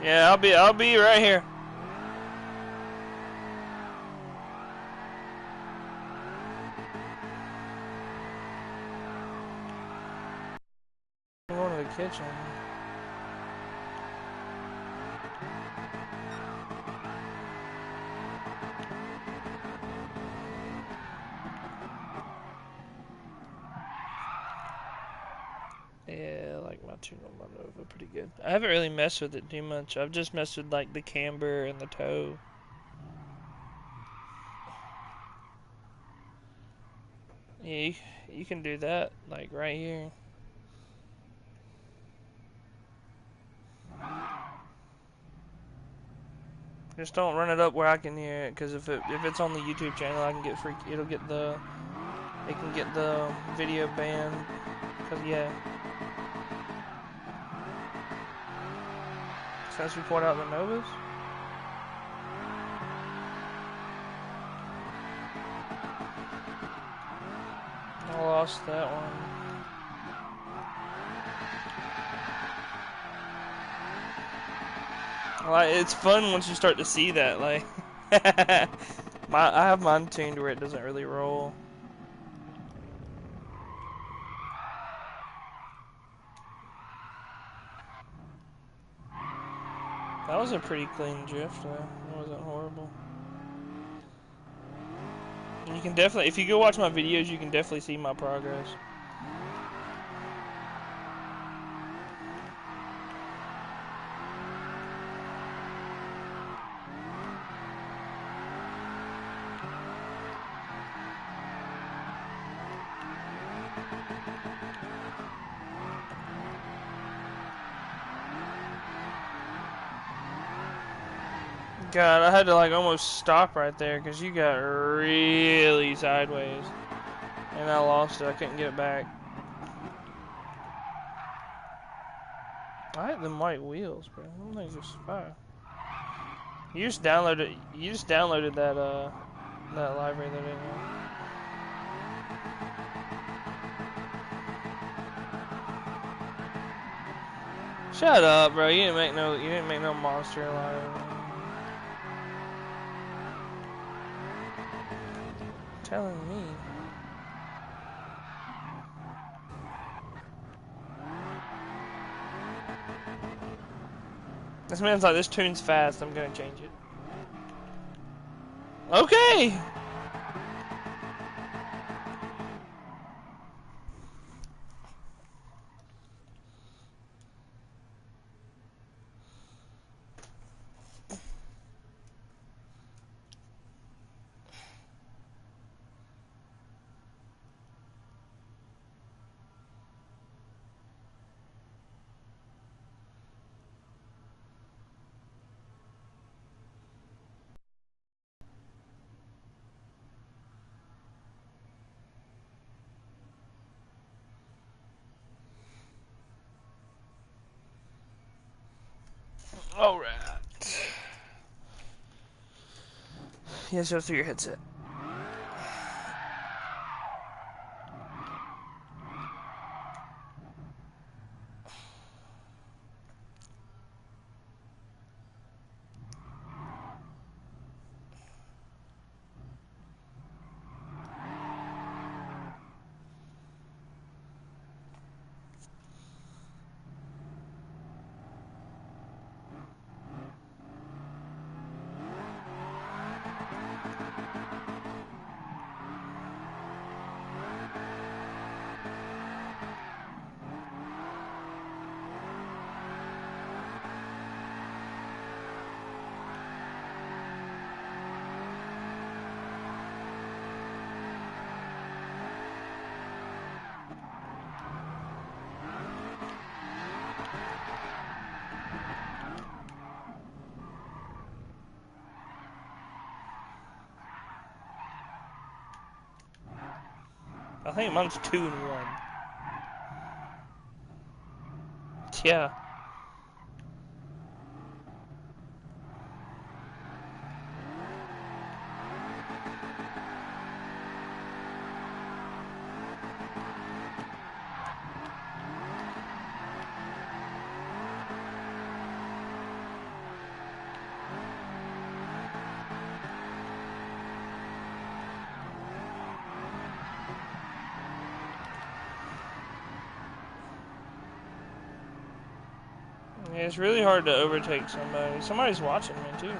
Yeah, I'll be right here. I'm going to the kitchen. Yeah, I like my tune on my Nova pretty good. I haven't really messed with it too much. I've just messed with like the camber and the toe. Yeah, you can do that like right here. Just don't run it up where I can hear it, because if it's on the YouTube channel, I can get it can get the video banned. Cause yeah, since we poured out the Novas. I lost that one. Like, it's fun once you start to see that. Like, I have mine tuned where it doesn't really roll. That was a pretty clean drift, though. It wasn't horrible. And you can definitely, if you go watch my videos, you can definitely see my progress. God, I had to like almost stop right there because you got really sideways. And I lost it. I couldn't get it back. I like them white wheels, bro. Them things are fire. You just downloaded that library there, didn't you? Shut up, bro. You didn't make no monster library. Telling me. This man's like, this tune's fast, I'm gonna change it. Okay! Alright. Yes, go through your headset. I think mine's 2 and 1. Yeah. Yeah, it's really hard to overtake somebody. Somebody's watching me, too.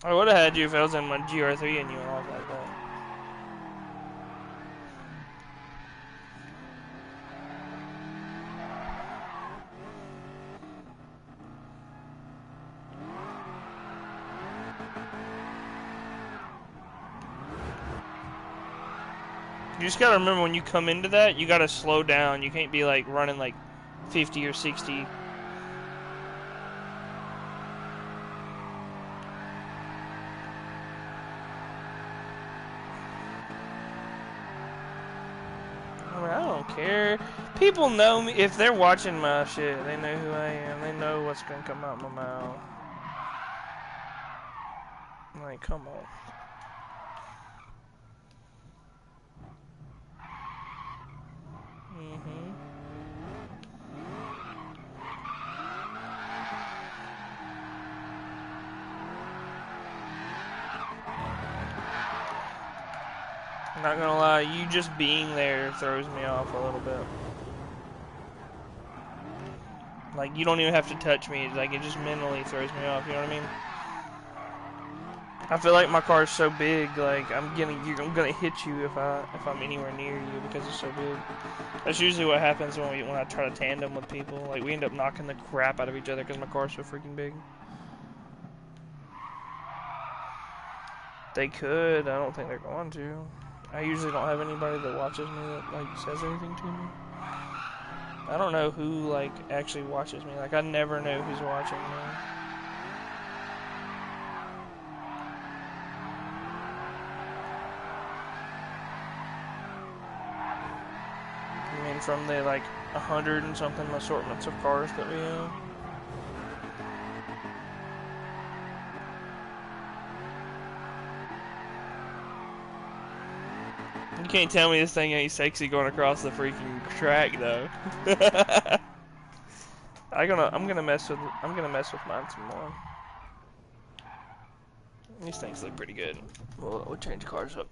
I would have had you if I was in my GR3 and you went off like that. You just gotta remember when you come into that, you gotta slow down. You can't be like running like 50 or 60. I don't care. People know me. If they're watching my shit, they know who I am. They know what's gonna come out my mouth. Like, come on. I'm not gonna lie, you just being there throws me off a little bit. Like, you don't even have to touch me, like, it just mentally throws me off, you know what I mean? I feel like my car is so big, like, I'm gonna hit you if I'm anywhere near you because it's so big. That's usually what happens when I try to tandem with people. Like, we end up knocking the crap out of each other because my car's so freaking big. They could, I don't think they're going to. I usually don't have anybody that watches me that, like, says anything to me. I don't know who, like, actually watches me. Like, I never know who's watching me. I mean, from the, like, 100 and something assortments of cars that we have. You can't tell me this thing ain't sexy going across the freaking track, though. I'm gonna mess with mine some more. These things look pretty good. We'll change cars up.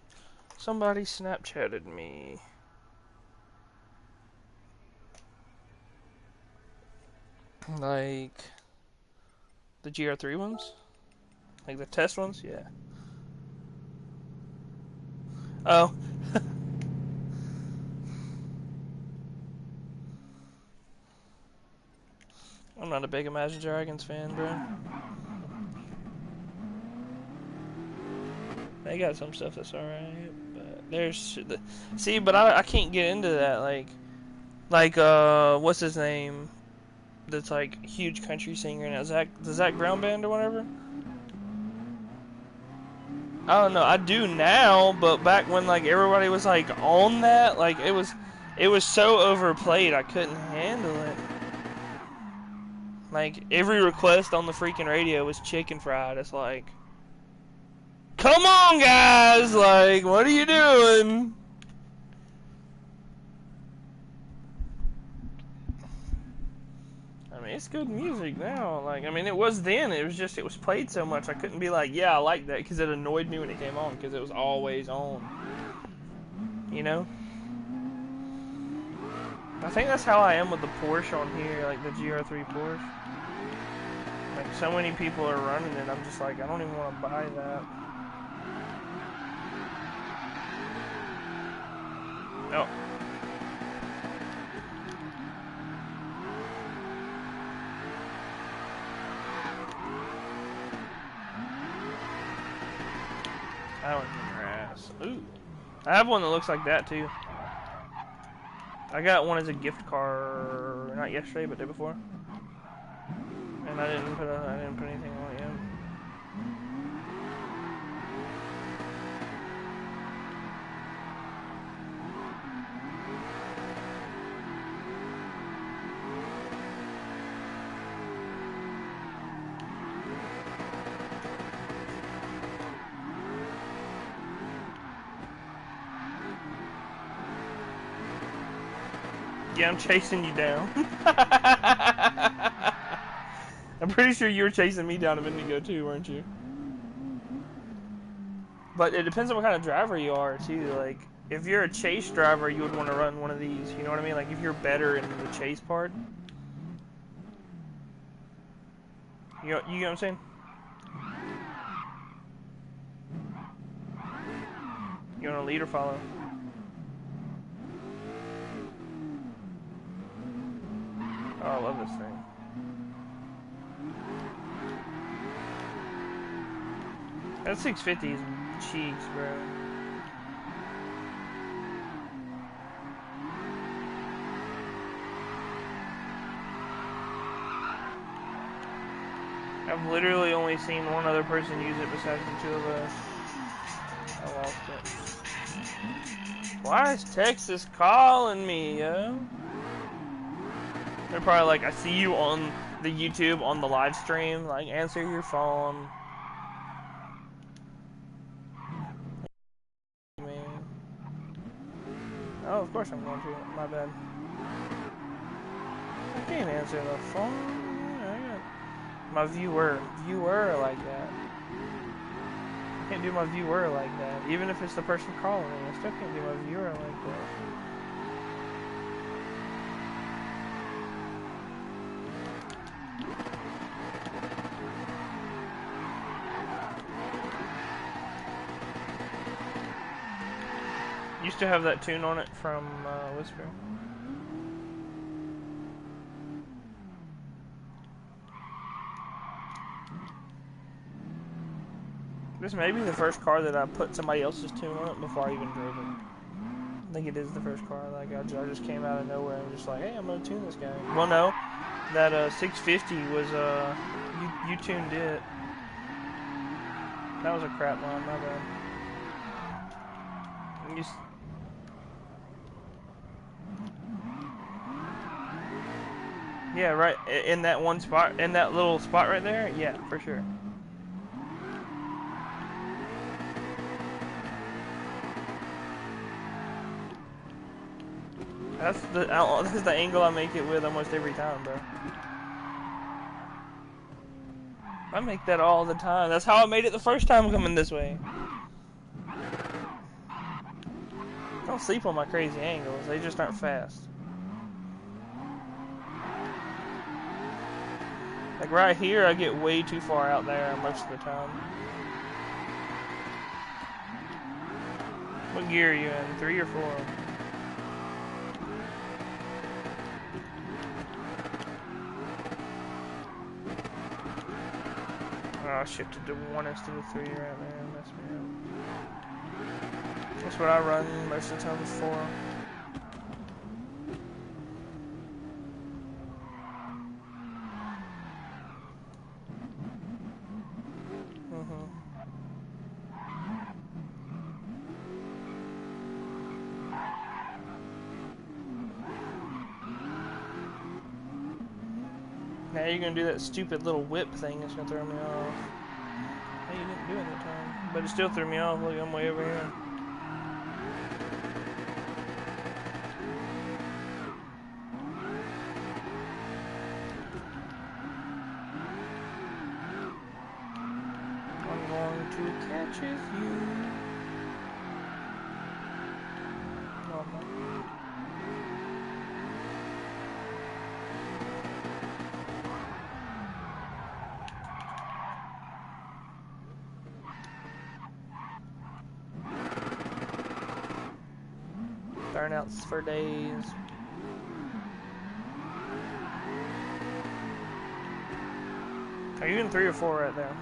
Somebody Snapchatted me. Like the GR3 ones? Like the test ones? Yeah. Oh. I'm not a big Imagine Dragons fan, bro. They got some stuff that's alright, but there's but I can't get into that. Like what's his name? That's like huge country singer now. Zach Brown Band or whatever. I don't know. I do now, but back when like everybody was like on that, like it was so overplayed. I couldn't handle it. Like, every request on the freaking radio was chicken fried. It's like, come on, guys! Like, what are you doing? I mean, it's good music now. Like, I mean, it was then. It was played so much. I couldn't be like, yeah, I like that, because it annoyed me when it came on, because it was always on. You know? I think that's how I am with the Porsche on here, like the GR3 Porsche. Like, so many people are running it, I'm just like, I don't even want to buy that. Oh. I went in your ass. Ooh. I have one that looks like that, too. I got one as a gift card, not yesterday, but the day before. And I didn't put anything on it yet. Yeah, I'm chasing you down. I'm pretty sure you were chasing me down a minute ago too, weren't you? But it depends on what kind of driver you are too. Like if you're a chase driver, you would want to run one of these. You know what I mean? Like if you're better in the chase part. You know what I'm saying? You want to lead or follow? Oh, I love this thing. That 650 is cheeks, bro. I've literally only seen one other person use it besides the two of us. I lost it. Why is Texas calling me, yo? They're probably like, I see you on the YouTube, on the live stream. Like, answer your phone. Man. Oh, of course I'm going to. My bad. I can't answer the phone. My viewer like that. I can't do my viewer like that. Even if it's the person calling me, I still can't do my viewer like that. Used to have that tune on it from Whisper. This may be the first car that I put somebody else's tune on it before I even drove it. I think it is the first car. Like I just came out of nowhere and just like, hey, I'm gonna tune this guy. Well, no, that 650 was you tuned it. That was a crap line, my bad. Yeah, right in that one spot, in that little spot right there. Yeah, for sure. That's the angle I make it with almost every time, bro. I make that all the time. That's how I made it the first time coming this way. Don't sleep on my crazy angles. They just aren't fast. Like right here, I get way too far out there most of the time. What gear are you in? 3 or 4? Oh, I shifted to 1 instead of 3 right there. Messed me up. That's what I run most of the time is 4. Now you're gonna do that stupid little whip thing that's gonna throw me off. Hey, you didn't do it that time. But it still threw me off. Look, I'm way over here. I'm going to catch you. No, I'm not. Burnouts for days. Are you in 3 or 4 right there?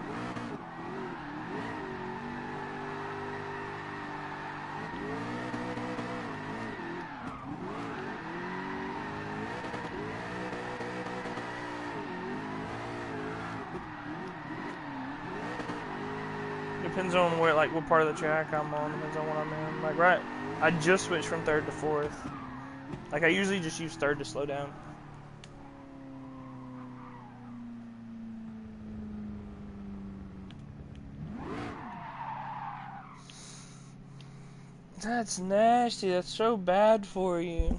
Depends on where, like, what part of the track I'm on. Depends on what I'm in. Like, right, I just switched from 3rd to 4th. Like, I usually just use 3rd to slow down. That's nasty. That's so bad for you.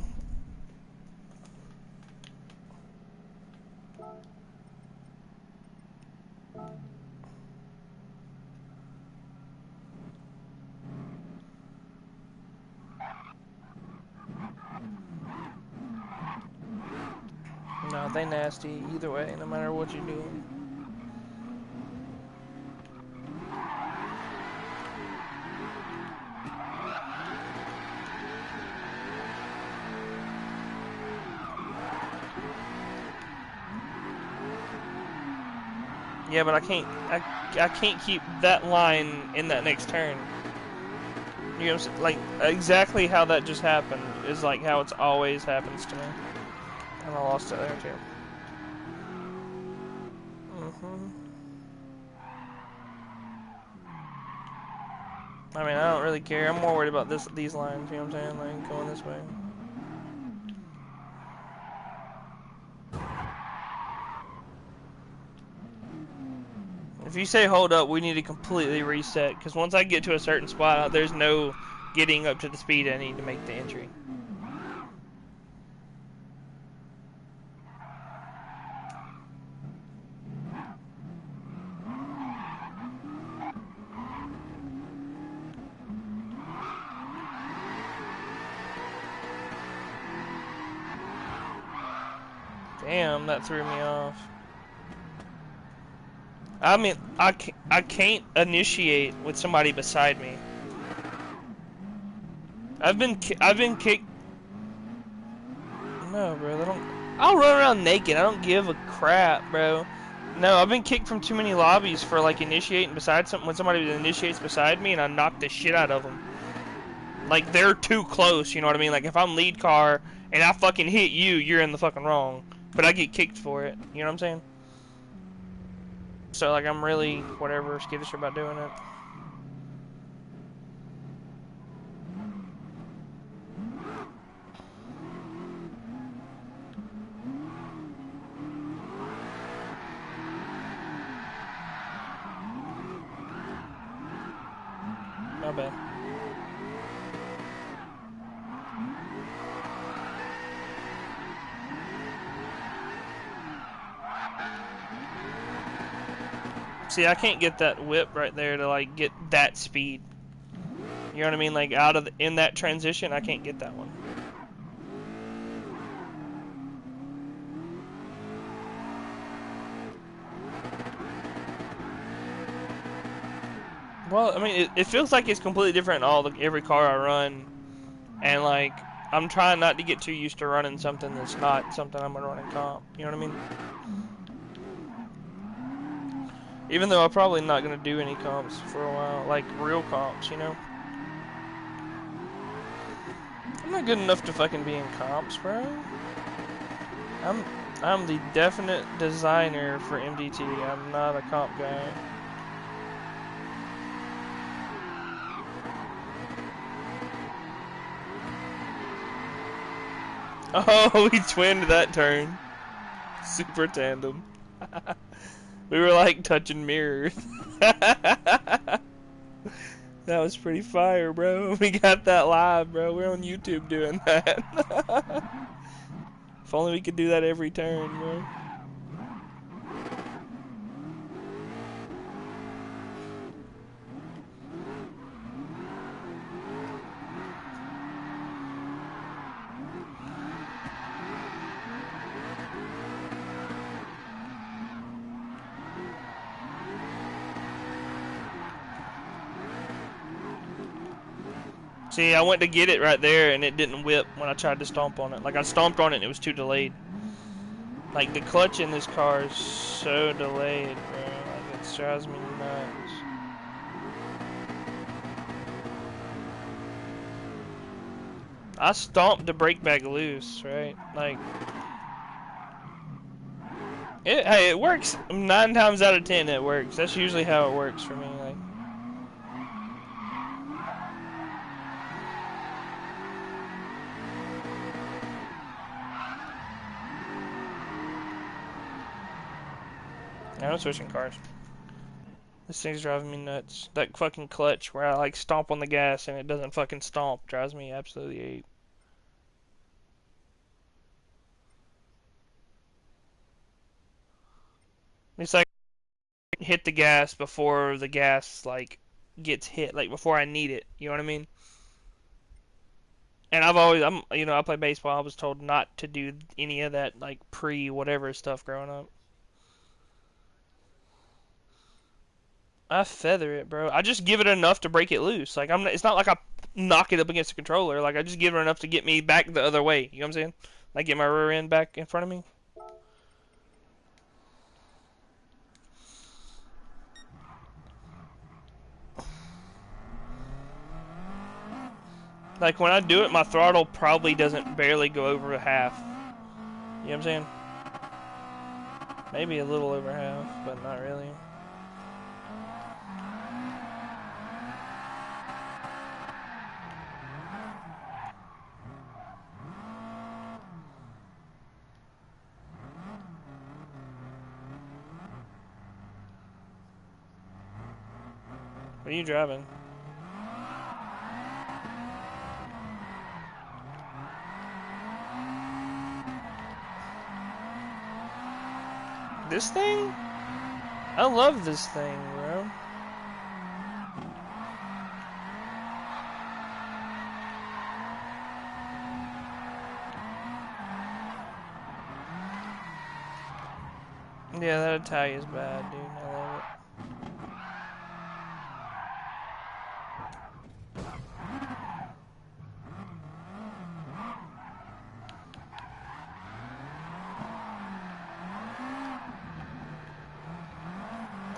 they nasty either way, no matter what you're doing. Yeah, but I can't keep that line in that next turn. You know what I'm saying? Like, exactly how that just happened is like how it's always happens to me. And I lost it there too. I mean, I don't really care. I'm more worried about these lines, you know what I'm saying? Like, going this way. If you say hold up, we need to completely reset, because once I get to a certain spot, there's no getting up to the speed I need to make the entry. Damn, that threw me off. I mean, I can't initiate with somebody beside me. I've been kicked. No, bro, I'll run around naked. I don't give a crap, bro. No, I've been kicked from too many lobbies for like initiating beside when somebody initiates beside me, and I knock the shit out of them. Like, they're too close, you know what I mean? Like, if I'm lead car and I fucking hit you, you're in the fucking wrong. But I get kicked for it, you know what I'm saying? So, like, I'm really, whatever, skittish about doing it. My bad. See, I can't get that whip right there to, like, get that speed. You know what I mean? Like, in that transition, I can't get that one. Well, I mean, it feels like it's completely different in every car I run. And, like, I'm trying not to get too used to running something that's not something I'm going to run in comp. You know what I mean? Even though I'm probably not going to do any comps for a while. Like, real comps, you know? I'm not good enough to fucking be in comps, bro. I'm the definite designer for MDT. I'm not a comp guy. Oh, we twinned that turn. Super tandem. We were like touching mirrors. That was pretty fire, bro. We got that live, bro. We're on YouTube doing that. If only we could do that every turn, bro. See, I went to get it right there, and it didn't whip when I tried to stomp on it. Like, I stomped on it, and it was too delayed. Like, the clutch in this car is so delayed, bro. Like, it drives me nuts. I stomped the brake bag loose, right? Like, hey, it works. 9 times out of 10, it works. That's usually how it works for me. Like, I'm switching cars. This thing's driving me nuts. That fucking clutch where I like stomp on the gas and it doesn't fucking stomp drives me absolutely ape. It's like hit the gas before the gas like gets hit, like before I need it. You know what I mean? And I play baseball. I was told not to do any of that, like, pre-whatever stuff growing up. I feather it, bro. I just give it enough to break it loose. Like, it's not like I knock it up against the controller. Like, I just give it enough to get me back the other way. You know what I'm saying? Like, get my rear end back in front of me. Like, when I do it, my throttle probably doesn't barely go over half. You know what I'm saying? Maybe a little over half, but not really. What are you driving? This thing? I love this thing, bro. Yeah, that Italian's bad, dude. I love it.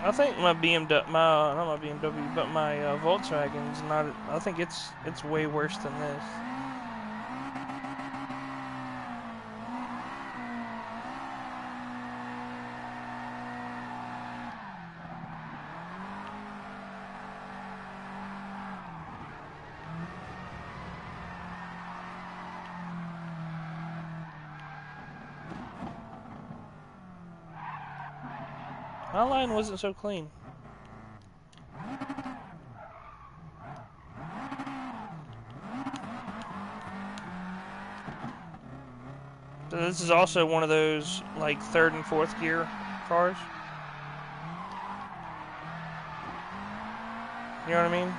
I think my BMW, not my BMW, but my Volkswagen's not. I think it's way worse than this. My line wasn't so clean. So this is also one of those, like, third and fourth gear cars. You know what I mean?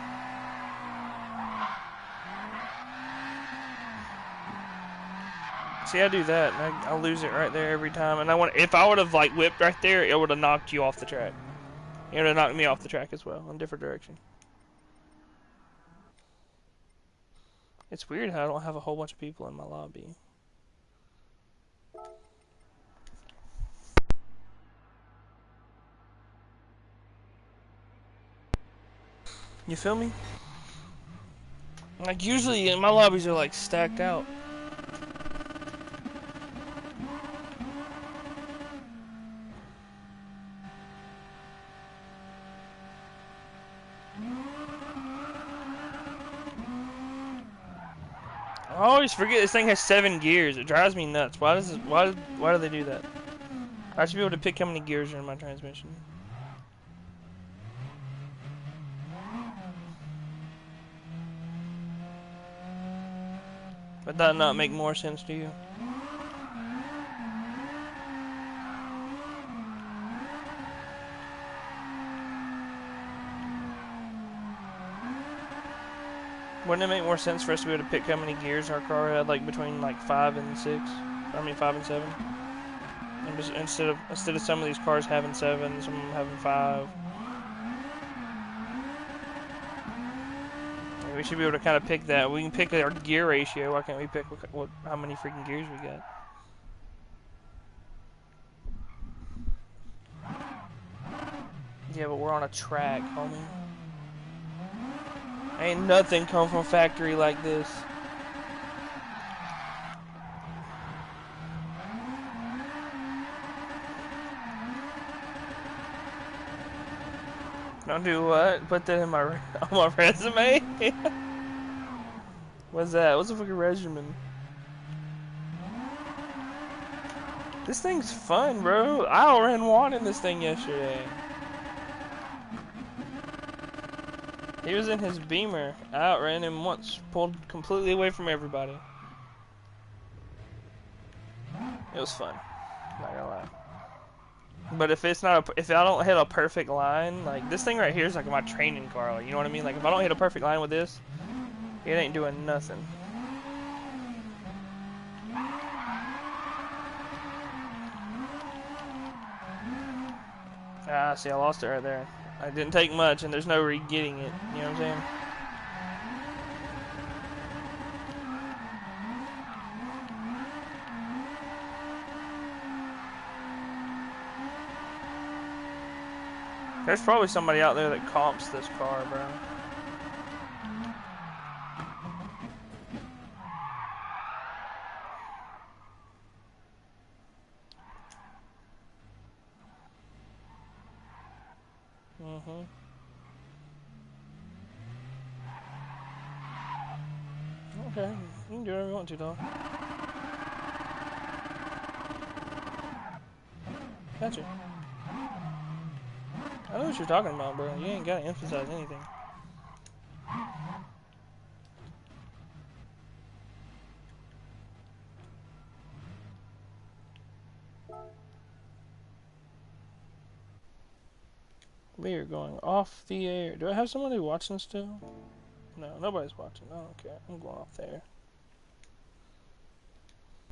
See, I do that, and I lose it right there every time. And if I would have, like, whipped right there, it would have knocked you off the track. It would have knocked me off the track as well, in a different direction. It's weird how I don't have a whole bunch of people in my lobby. You feel me? Like, usually, my lobbies are, like, stacked out. I always forget this thing has 7 gears. It drives me nuts. Why do they do that? I should be able to pick how many gears are in my transmission. Would that not make more sense to you? Wouldn't it make more sense for us to be able to pick how many gears our car had, like between like 5 and 6? I mean 5 and 7. And just, instead of some of these cars having 7, some of them having 5. And we should be able to kind of pick that. We can pick our gear ratio. Why can't we pick how many freaking gears we got? Yeah, but we're on a track, homie. Ain't nothing come from factory like this. Don't do what? Put that in my on my resume? What's that? What's a fucking regimen? This thing's fun, bro. I outran Juan in this thing yesterday. He was in his Beamer. I outran him once. Pulled completely away from everybody. It was fun. Not gonna lie. But if I don't hit a perfect line, like this thing right here is like my training car. Like, you know what I mean? Like if I don't hit a perfect line with this, it ain't doing nothing. Ah, see, I lost it right there. I didn't take much, and there's no re-getting it. You know what I'm saying? There's probably somebody out there that comps this car, bro. Mm-hmm. Okay, you can do whatever you want to, dog. Gotcha. I know what you're talking about, bro. You ain't gotta emphasize anything. We are going off the air. Do I have somebody watching still? No, nobody's watching. I don't care. I'm going off the air.